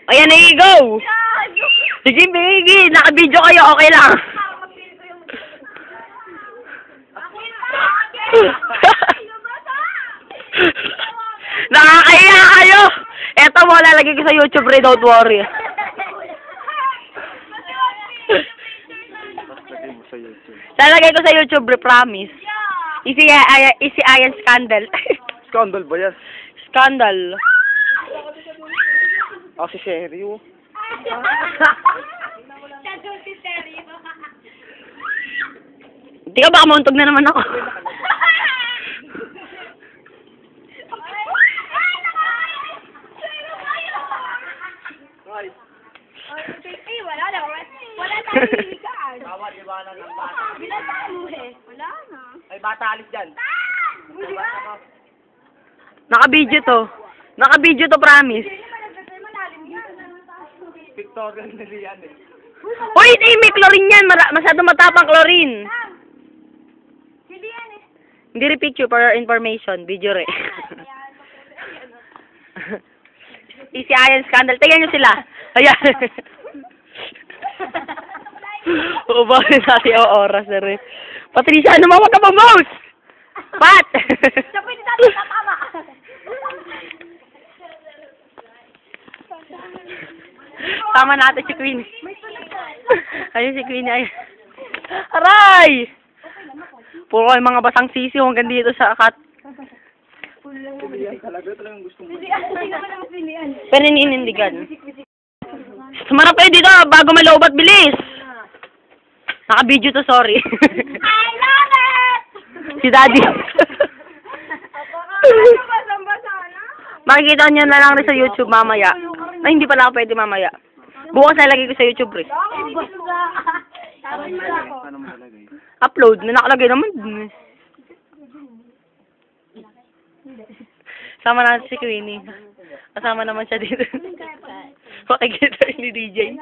Ayan na, go! Sige, Biggie. Naka-video kayo, okay lang. Nakakaya kayo! Eto mo, lalagay ko sa YouTube, Ray, don't worry. Lalagay ko sa YouTube, Ray, promise. Easy Ayan Scandal. Scandal ba yan? Scandal. Ako si Seryo. Hindi ka baka mauntog na naman ako. Eh, wala na. Wala tayong higaan. Bawal iwanan ng bata. Wala tayo eh. Wala na. Ay, bata alis dyan. Naka-video to. Naka-video to, promise. Victorian na yan eh. Uy, may chlorine yan. Masyado matapang chlorine. Hindi yan eh. Hindi rin picture for your information. Video rin. Easy Ayan Scandal. Tingnan nyo sila. Ayan. Oo, bakit natin yung oras na rin. Patricia, ano mga ka pa, mouse? Pat! Siya pwede natin tatama. Tama natin si Queen. Ayun si Queen. Ayun. Aray! Puro kayo mga basang sisi hanggang dito sa kat. Talaga talagang gusto mo. Hindi naman ang pilihan. Paninindigan. Sumarap kayo dito bago maloobat, bilis! Naka-video to, sorry. I love it! Si Daddy. Basang-basa na. Makikita nyo na lang rin sa YouTube mamaya. Ay, hindi pala ako pwede mamaya. Bukas nalagay ko sa YouTube rin. Paano mo nalagay? Upload. Na nakalagay naman. Sama natin si Queenie. Kasama naman siya dito. Makikita ni DJ.